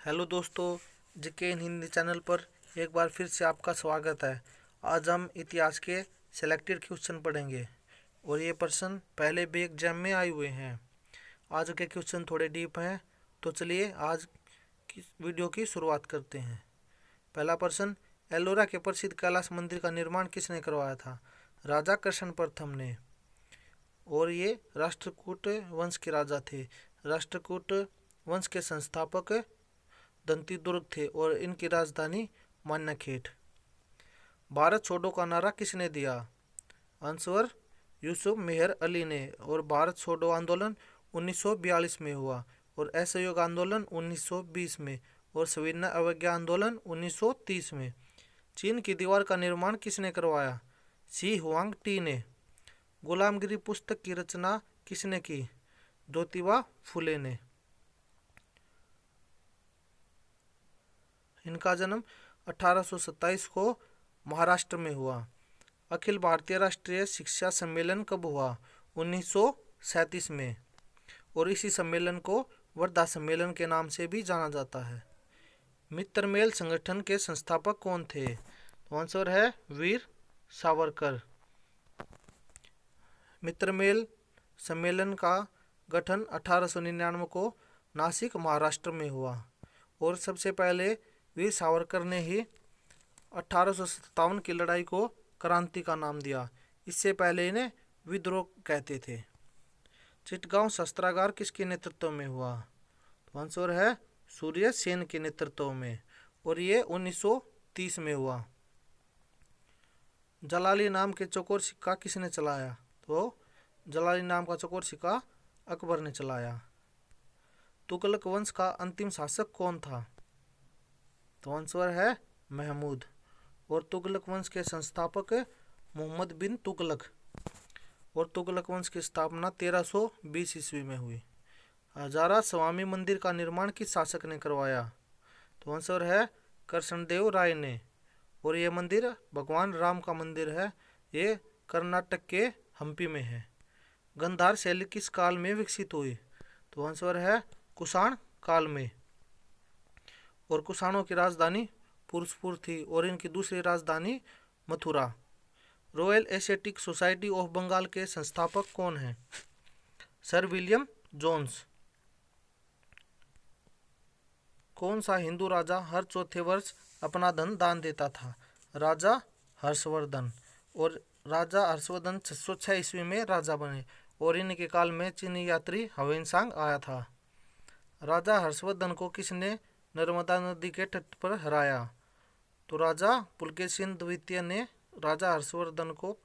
Hello दोस्तों, GK इन Hindi channel पर एक बार फिर से आपका स्वागत है। आज हम इतिहास के सेलेक्टेड क्वेश्चन पढ़ेंगे और ये प्रश्न पहले भी एग्जाम में आए हुए हैं। आज के क्वेश्चन थोड़े डीप हैं, तो चलिए आज की वीडियो की शुरुआत करते हैं। पहला प्रश्न, एलोरा के प्रसिद्ध कैलाश मंदिर का निर्माण किसने करवाया था? राजा कृष्ण प्रथम ने। और ये राष्ट्रकूट वंश के राजा थे। राष्ट्रकूट वंश के संस्थापक दंतीदुर्ग थे और इनकी राजधानी मान्यखेट। भारत छोड़ो का नारा किसने दिया? आंसर यूसुफ मेहर अली ने। और भारत छोड़ो आंदोलन 1942 में हुआ और असहयोग आंदोलन 1920 में और सविनय अवज्ञा आंदोलन 1930 में। चीन की दीवार का निर्माण किसने करवाया? शी हुआंग टी ने। गुलामगिरी पुस्तक की रचना किसने की? ज्योतिबा फुले ने। इनका जन्म 1827 को महाराष्ट्र में हुआ। अखिल भारतीय राष्ट्रीय शिक्षा सम्मेलन कब हुआ? 1937 में। और इसी सम्मेलन को वर्धा सम्मेलन के नाम से भी जाना जाता है। मित्रमेल संगठन के संस्थापक कौन थे? तो आंसर है वीर सावरकर। मित्रमेल सम्मेलन का गठन 1899 को नासिक महाराष्ट्र में हुआ और सबसे पहले वीर सावरकर ने ही 1857 की लड़ाई को क्रांति का नाम दिया। इससे पहले इन्हें विद्रोह कहते थे। चिटगांव शस्त्रागार किसके नेतृत्व में हुआ? तो आंसर है सूर्य सेन के नेतृत्व में और ये 1930 में हुआ। जलाली नाम के चौकोर सिक्का किसने चलाया? तो जलाली नाम का चौकोर सिक्का अकबर ने चलाया। तुगलक वंश का अंतिम शासक कौन था? तो आंसर है महमूद। और तुगलक वंश के संस्थापक मोहम्मद बिन तुगलक। और तुगलक वंश की स्थापना 1320 ईस्वी में हुई। हजारा स्वामी मंदिर का निर्माण किस शासक ने करवाया? तो आंसर है कृष्णदेव राय ने। और ये मंदिर भगवान राम का मंदिर है। ये कर्नाटक के हम्पी में है। गंधार शैली किस काल में विकसित हुई? तो आंसर है कुषाण काल में। और कुषाणों की राजधानी पुरुषपुर थी और इनकी दूसरी राजधानी Mathura. Royal Asiatic Society of Bengal के संस्थापक कौन हैं? Sir William Jones. कौन सा हिंदू राजा हर चौथे वर्ष अपना धन दान देता था? राजा हर्षवर्धन। और राजा हर्षवर्धन 606 ईस्वी में राजा बने और इनके काल में चीनी यात्री ह्वेनसांग आया था। राजा हर्षवर्धन को किसने नर्मदा नदी के तट पर हराया? तो राजा पुलकेशिन द्वितीय ने राजा हर्षवर्धन को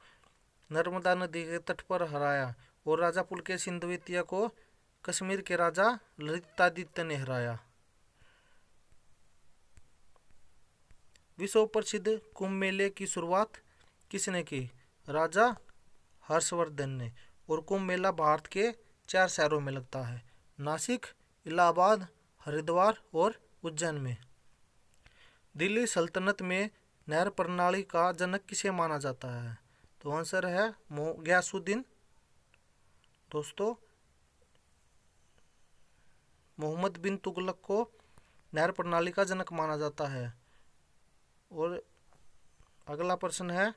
नर्मदा नदी के तट पर हराया और राजा पुलकेशिन द्वितीय को कश्मीर के राजा ललितादित्य ने हराया। विश्व प्रसिद्ध कुंभ मेले की शुरुआत किसने की? राजा हर्षवर्धन ने। और कुंभ मेला भारत के 4 शहरों में लगता है, नासिक, इलाहाबाद, हरिद्वार और उज्जैन में। दिल्ली सल्तनत में नहर प्रणाली का जनक किसे माना जाता है? तो आंसर है गयासुद्दीन। दोस्तों, मोहम्मद बिन तुगलक को नहर प्रणाली का जनक माना जाता है। और अगला प्रश्न है,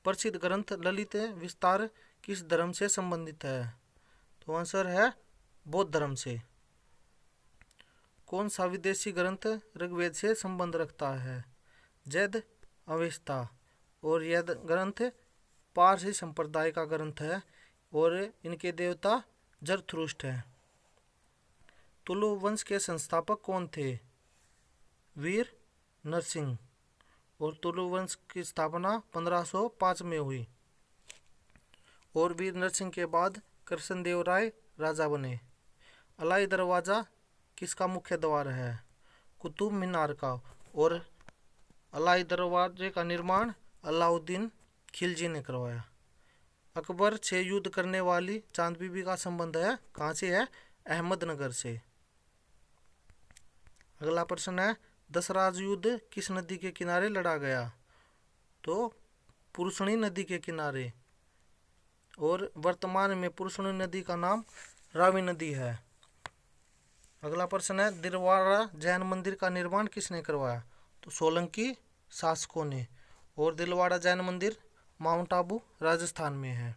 प्रसिद्ध ग्रंथ ललित विस्तार किस धर्म से संबंधित है? तो आंसर है बौद्ध धर्म से। कौन सा विदेशी ग्रंथ ऋग्वेद से संबंध रखता है? जैद अवेस्ता। और यह ग्रंथ पारसी संप्रदाय का ग्रंथ है और इनके देवता जरथुष्ट्र हैं। तुलु वंश के संस्थापक कौन थे? वीर नरसिंह। और तुलु वंश की स्थापना 1505 में हुई और वीर नरसिंह के बाद कृष्णदेव राय राजा बने। अलाई दरवाजा किसका मुख्य द्वार है? कुतुब मीनार का। और अलाई दरवाजे का निर्माण अलाउद्दीन खिलजी ने करवाया। अकबर से युद्ध करने वाली चांद बीबी का संबंध है कहाँ से है? अहमदनगर से। अगला प्रश्न है, दशराज युद्ध किस नदी के किनारे लड़ा गया? तो पुरुषणी नदी के किनारे। और वर्तमान में पुरुषणी नदी का नाम रावी नदी है। अगला प्रश्न है, दिलवाड़ा जैन मंदिर का निर्माण किसने करवाया? तो सोलंकी शासकों ने। और दिलवाड़ा जैन मंदिर माउंट आबू राजस्थान में है।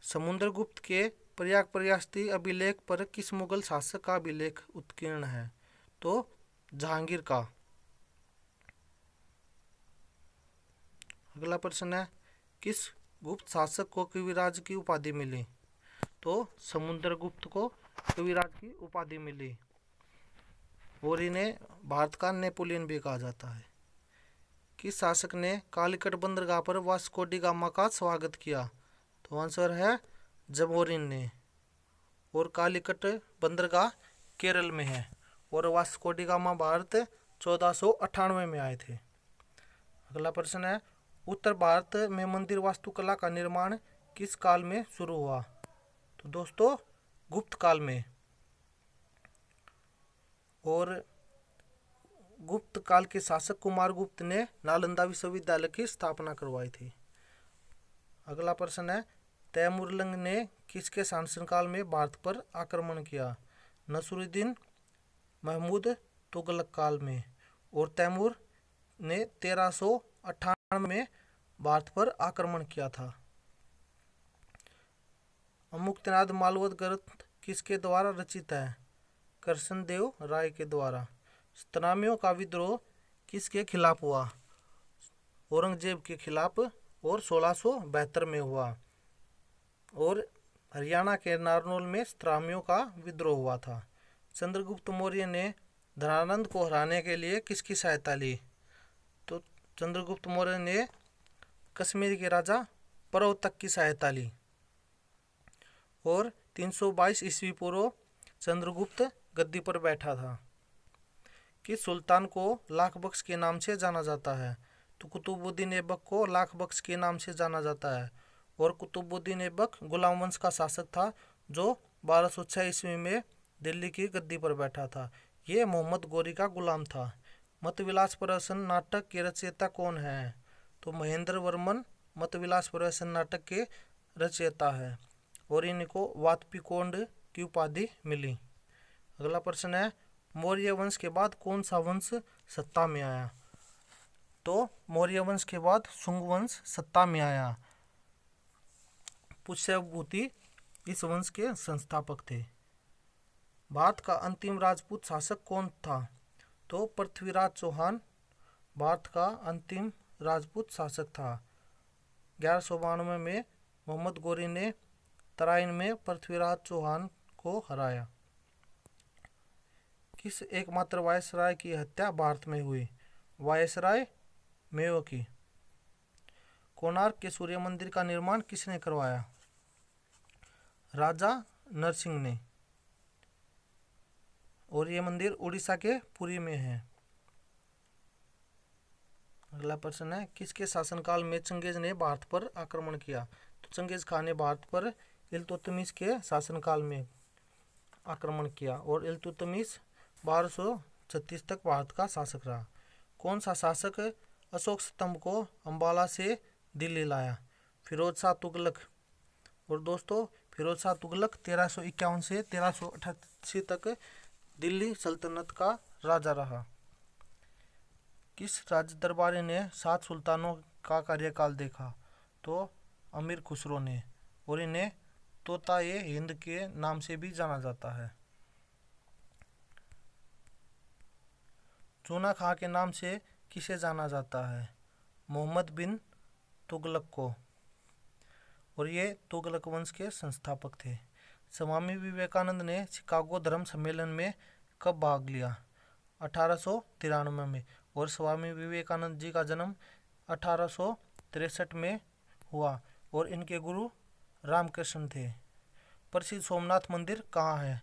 समुद्रगुप्त के प्रयाग प्रयास्ती अभिलेख पर किस मुगल शासक का अभिलेख उत्कीर्ण है? तो जहांगीर का। अगला प्रश्न है, किस गुप्त शासक को कविराज की उपाधि मिली? तो समुद्रगुप्त को कविराज की उपाधि मिली और इन्हें भारत का नेपोलियन भी कहा जाता है। किस शासक ने कालीकट बंदरगाह पर वास्को डी गामा का स्वागत किया? तो आंसर है जमोरिन ने। और कालीकट बंदरगाह केरल में है और वास्को डी गामा भारत 1498 में आए थे। अगला प्रश्न है, उत्तर भारत में मंदिर वास्तुकला का निर्माण किस काल में शुरू हुआ? तो दोस्तों गुप्त काल में। और गुप्त काल के शासक कुमारगुप्त ने नालंदा विश्वविद्यालय की स्थापना करवाई थी। अगला प्रश्न है, तैमूरलंग ने किसके शासनकाल में भारत पर आक्रमण किया? नसरुद्दीन महमूद तुगलक काल में। और तैमूर ने 1398 में भारत पर आक्रमण किया था। अमुक्तनाद मालवद ग्रंथ किसके द्वारा रचित है? कृष्णदेव राय के द्वारा। सतनामियों का विद्रोह किसके खिलाफ हुआ? औरंगजेब के खिलाफ और 1672 में हुआ। और हरियाणा के नारनौल में सतनामियों का विद्रोह हुआ था। चंद्रगुप्त मौर्य ने धनानंद को हराने के लिए किसकी सहायता ली? तो चंद्रगुप्त मौर्य ने कश्मीर के राजा परवतक की सहायता ली। और 322 ईस्वी पूर्व चंद्रगुप्त गद्दी पर बैठा था। किस सुल्तान को लाख बख्श के नाम से जाना जाता है? तो कुतुबुद्दीन ऐबक को लाख बख्श के नाम से जाना जाता है। और कुतुबुद्दीन ऐबक गुलाम वंश का शासक था जो 1206 ईस्वी में दिल्ली की गद्दी पर बैठा था। ये मोहम्मद गौरी का गुलाम था। मतविलास प्रहसन नाटक के रचयिता कौन है? तो महेंद्र वर्मन मतविलास प्रहसन नाटक के रचयिता है और इनको वातपिकोंड की उपाधि मिली। अगला प्रश्न है, मौर्य वंश के बाद कौन सा वंश सत्ता में आया? तो मौर्य वंश के बाद शुंग वंश सत्ता में आया। पुष्यभूति इस वंश के संस्थापक थे। भारत का अंतिम राजपूत शासक कौन था? तो पृथ्वीराज चौहान भारत का अंतिम राजपूत शासक था। 1192 में मोहम्मद गौरी ने तराइन में पृथ्वीराज चौहान को हराया। किस एकमात्र वायसराय की हत्या भारत में हुई? वायसराय मेयो की। कोणार्क के सूर्य मंदिर का निर्माण किसने करवाया? राजा नरसिंह ने। और ये मंदिर उड़ीसा के पुरी में है। अगला प्रश्न है, किसके शासनकाल में चंगेज ने भारत पर आक्रमण किया? तो चंगेज खान ने भारत पर इल्तुतमिश के शासनकाल में आक्रमण किया और इल्तुतमिश 1236 तक भारत का शासक रहा। कौन सा शासक अशोक स्तंभ को अंबाला से दिल्ली लाया? फिरोज शाह तुगलक। और दोस्तों फिरोज शाह तुगलक 1351 से 1388 तक दिल्ली सल्तनत का राजा रहा। किस राज दरबारी ने 7 सुल्तानों का कार्यकाल देखा? तो अमीर खुसरो ने। और इन्हें तोता-ए हिंद के नाम से भी जाना जाता है। चूना खां के नाम से किसे जाना जाता है? मोहम्मद बिन तुगलक को। और ये तुगलक वंश के संस्थापक थे। स्वामी विवेकानंद ने शिकागो धर्म सम्मेलन में कब भाग लिया? 1893 में। और स्वामी विवेकानंद जी का जन्म 1863 में हुआ और इनके गुरु रामकृष्ण थे। प्रसिद्ध सोमनाथ मंदिर कहाँ है?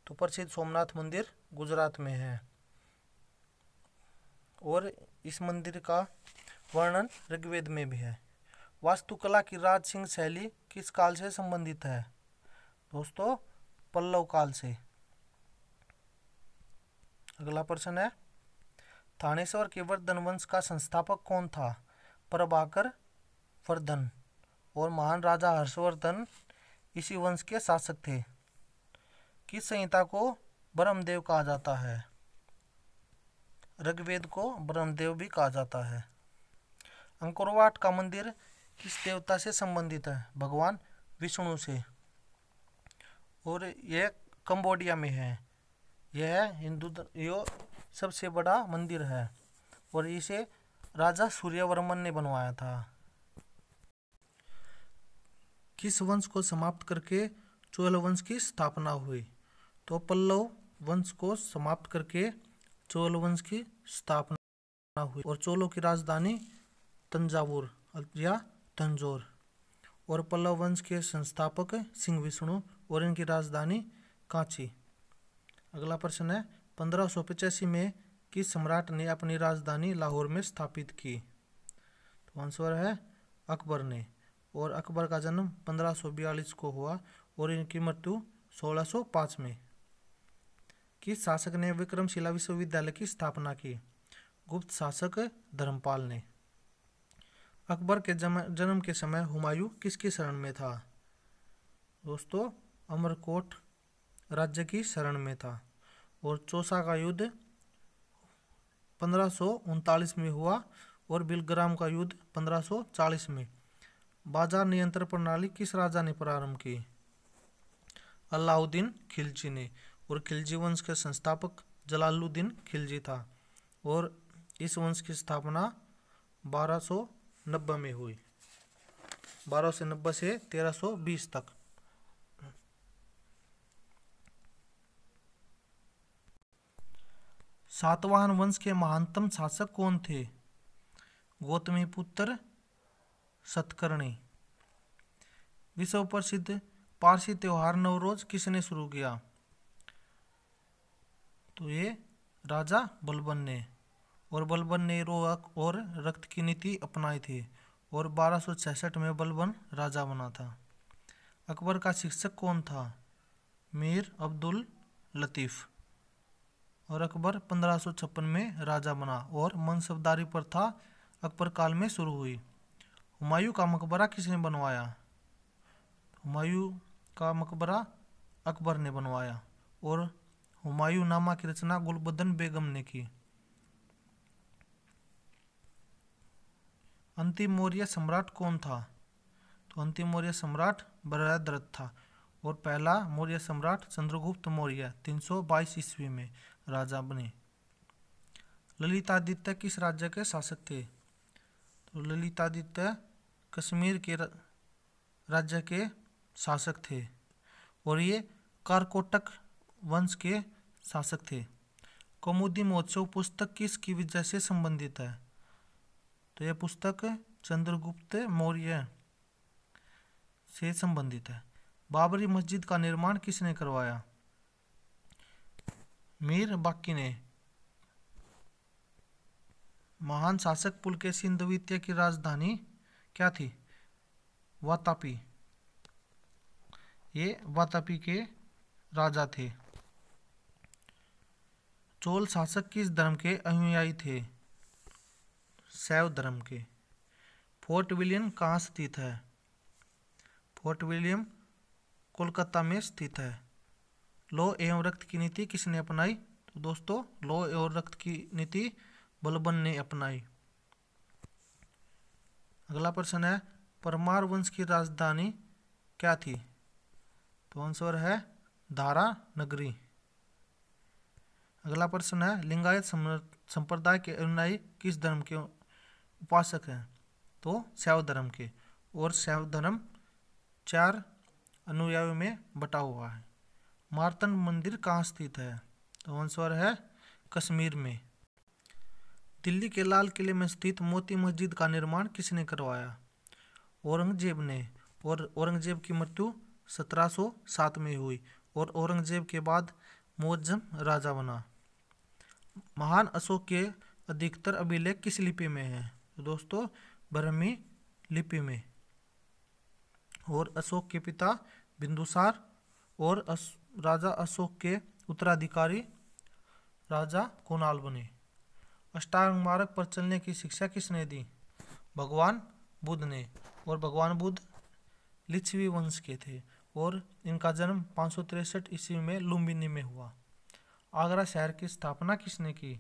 तो प्रसिद्ध सोमनाथ मंदिर गुजरात में है। और इस मंदिर का वर्णन ऋग्वेद में भी है। वास्तुकला की राज सिंह शैली किस काल से संबंधित है? दोस्तों पल्लव काल से। अगला प्रश्न है, थानेश्वर के वर्धन वंश का संस्थापक कौन था? प्रभाकर वर्धन। और महान राजा हर्षवर्धन इसी वंश के शासक थे। किस संहिता को ब्रह्मदेव कहा जाता है। ऋग्वेद को ब्रह्मदेव भी कहा जाता है। अंकोरवाट का मंदिर किस देवता से संबंधित है? भगवान विष्णु से। और यह कंबोडिया में है। यह यो सबसे बड़ा मंदिर है और इसे राजा सूर्यवर्मन ने बनवाया था। किस वंश को समाप्त करके चोल वंश की स्थापना हुई? तो पल्लव वंश को समाप्त करके चोल वंश की स्थापना हुई और चोलों की राजधानी तंजावुर या तंजौर। और पल्लव वंश के संस्थापक सिंह विष्णु और इनकी राजधानी कांची। अगला प्रश्न है 1585 में किस सम्राट ने अपनी राजधानी लाहौर में स्थापित की? तो आंसर है अकबर ने। और अकबर का जन्म 1542 को हुआ और इनकी मृत्यु 1605 में। किस शासक ने विक्रमशिला विश्वविद्यालय की स्थापना की? गुप्त शासक धर्मपाल ने। अकबर के जन्म के समय हुमायूं किसकी शरण में था? दोस्तों अमरकोट राज्य की शरण में था। और चौसा का युद्ध 1539 में हुआ और बिलग्राम का युद्ध 1540 में। बाजार नियंत्रण प्रणाली किस राजा ने प्रारंभ की? अलाउद्दीन खिलजी ने। और खिलजी वंश के संस्थापक जलालुद्दीन खिलजी था और इस वंश की स्थापना 1290 में हुई। 1290 से 1320 तक। सातवाहन वंश के महानतम शासक कौन थे? गौतमी पुत्र सतकर्णी। विश्व प्रसिद्ध पारसी त्योहार नवरोज किसने शुरू किया? तो ये राजा बलबन ने। और बलबन ने रोहक और रक्त की नीति अपनाई थी और 1266 में बलबन राजा बना था। अकबर का शिक्षक कौन था? मीर अब्दुल लतीफ। और अकबर 1556 में राजा बना और मनसबदारी प्रथा अकबर काल में शुरू हुई। हुमायूं का मकबरा किसने बनवाया? हुमायूं का मकबरा अकबर ने बनवाया और हुमायूं नामा की रचना गुलबदन बेगम ने की। अंतिम मौर्य सम्राट कौन था? तो अंतिम मौर्य सम्राट बृहद्रथ था और पहला मौर्य सम्राट चंद्रगुप्त मौर्य 322 ईस्वी में राजा बने। ललितादित्य किस राज्य के शासक थे? तो ललितादित्य कश्मीर के राज्य के शासक थे और ये कारकोटक वंश के शासक थे। कौमुदी महोत्सव पुस्तक किसकी वजह से संबंधित है? तो यह पुस्तक चंद्रगुप्त मौर्य से संबंधित है। बाबरी मस्जिद का निर्माण किसने करवाया? मीर बाकी ने। महान शासक पुलकेशिन द्वितीय की राजधानी क्या थी? वातापी। ये वातापी के राजा थे। चोल शासक किस धर्म के अनुयायी थे? शैव धर्म के। फोर्ट विलियम कहाँ स्थित है? फोर्ट विलियम कोलकाता में स्थित है। लौह एवं रक्त की नीति किसने अपनाई? तो दोस्तों लौह एवं रक्त की नीति बलबन ने अपनाई। अगला प्रश्न है परमार वंश की राजधानी क्या थी? तो आंसर है धारा नगरी। अगला प्रश्न है लिंगायत संप्रदाय के अनुयायी किस धर्म के उपासक हैं? तो शैव धर्म के। और शैव धर्म 4 अनुयायियों में बटा हुआ है। मार्तंड मंदिर कहाँ स्थित है? तो आंसर है कश्मीर में। दिल्ली के लाल किले में स्थित मोती मस्जिद का निर्माण किसने करवाया? औरंगजेब ने। और औरंगजेब की मृत्यु 1707 में हुई और औरंगजेब के बाद मुअज्जम राजा बना। महान अशोक के अधिकतर अभिलेख किस लिपि में हैं? तो दोस्तों ब्राह्मी लिपि में। और अशोक के पिता बिंदुसार और राजा अशोक के उत्तराधिकारी राजा कुणाल बने। अष्टांग मार्ग पर चलने की शिक्षा किसने दी? भगवान बुद्ध ने। और भगवान बुद्ध लिच्छवी वंश के थे और इनका जन्म 563 ईस्वी में लुम्बिनी में हुआ। आगरा शहर की स्थापना किसने की?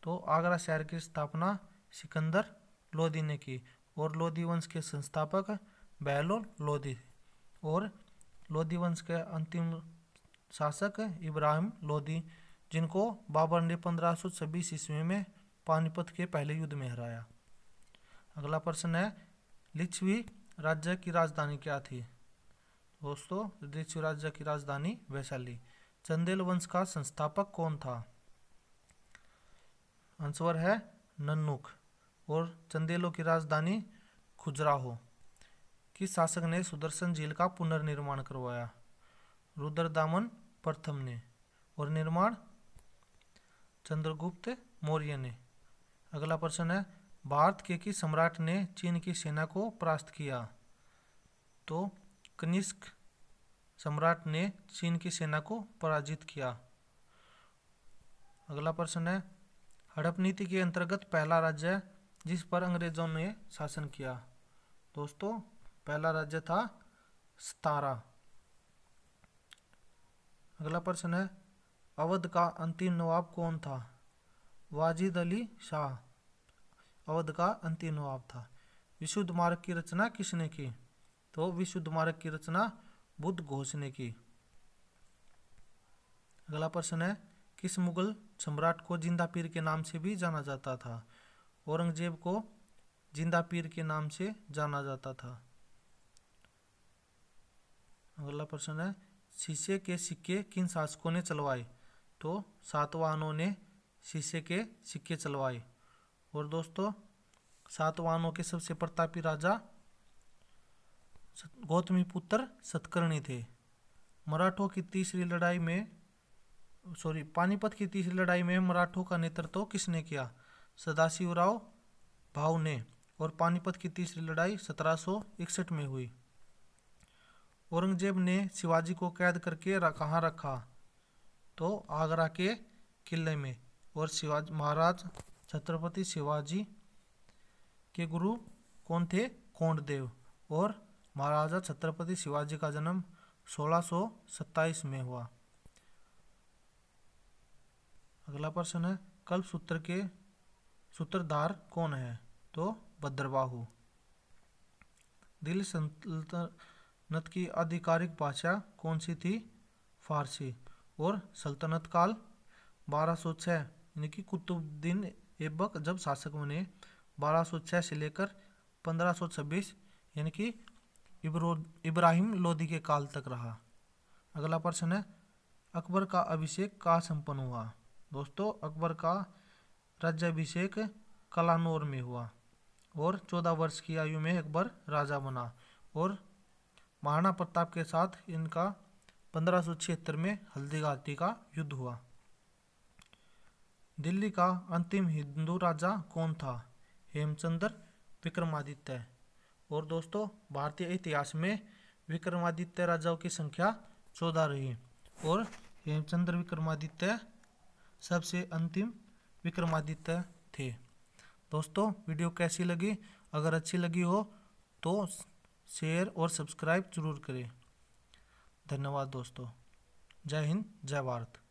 तो आगरा शहर की स्थापना सिकंदर लोदी ने की। और लोदी वंश के संस्थापक बहलोल लोदी और लोदी वंश के अंतिम शासक इब्राहिम लोदी, जिनको बाबर ने 1526 ईस्वी में पानीपत के पहले युद्ध में हराया। अगला प्रश्न है, लिच्छवी राज्य की राजधानी क्या थी? दोस्तों, लिच्छवी राज्य की राजधानी वैशाली। चंदेल वंश का संस्थापक कौन था? आंसर है नन्नुक। और चंदेलों की राजधानी खजुराहो। किस शासक ने सुदर्शन झील का पुनर्निर्माण करवाया? रुद्रदामन प्रथम ने। और निर्माण चंद्रगुप्त मौर्य ने। अगला प्रश्न है, भारत के किस सम्राट ने चीन की सेना को परास्त किया? तो कनिष्क सम्राट ने चीन की सेना को पराजित किया। अगला प्रश्न है, हड़प नीति के अंतर्गत पहला राज्य जिस पर अंग्रेजों ने शासन किया? दोस्तों, पहला राज्य था सतारा। अगला प्रश्न है, अवध का अंतिम नवाब कौन था? वाजिद अली शाह अवध का अंतिम नवाब था। विशुद्ध मार्ग की रचना किसने की? तो विशुद्ध मार्ग की रचना बुद्ध घोष ने की। अगला प्रश्न है, किस मुगल सम्राट को जिंदा पीर के नाम से भी जाना जाता था? औरंगजेब को जिंदा पीर के नाम से जाना जाता था। अगला प्रश्न है, शीशे के सिक्के किन शासकों ने चलवाए? तो सातवाहनों ने शीशे के सिक्के चलवाए। और दोस्तों, सातवाहनों के सबसे प्रतापी राजा गौतमी पुत्र सतकर्णी थे। मराठों की तीसरी लड़ाई में पानीपत की तीसरी लड़ाई में मराठों का नेतृत्व किसने किया? सदाशिवराव भाऊ ने। और पानीपत की तीसरी लड़ाई 1761 में हुई। औरंगजेब ने शिवाजी को कैद करके कहाँ रखा? तो आगरा के किले में। और शिवाजी महाराज छत्रपति शिवाजी के गुरु कौन थे? कोंडदेव। और महाराजा छत्रपति शिवाजी का जन्म 1627 में हुआ। अगला प्रश्न है, कल्पसूत्र के सूत्रधार कौन है? तो भद्रबाहु। दिल्ली सल्तनत की आधिकारिक भाषा कौन सी थी? फारसी। और सल्तनत काल 1206 यानी कि कुतुबुद्दीन ऐबक जब शासक बने 1206 से लेकर 1526 यानी कि इब्राहिम लोदी के काल तक रहा। अगला प्रश्न है, अकबर का अभिषेक कहाँ संपन्न हुआ? दोस्तों, अकबर का राज्याभिषेक कलानौर में हुआ। और 14 वर्ष की आयु में अकबर राजा बना। और महाराणा प्रताप के साथ इनका 1576 में हल्दी घाटी का युद्ध हुआ। दिल्ली का अंतिम हिंदू राजा कौन था? हेमचंद्र विक्रमादित्य। और दोस्तों, भारतीय इतिहास में विक्रमादित्य राजाओं की संख्या 14 रही। और हेमचंद्र विक्रमादित्य सबसे अंतिम विक्रमादित्य थे। दोस्तों, वीडियो कैसी लगी? अगर अच्छी लगी हो तो शेयर और सब्सक्राइब जरूर करें। धन्यवाद दोस्तों। जय हिंद, जय भारत।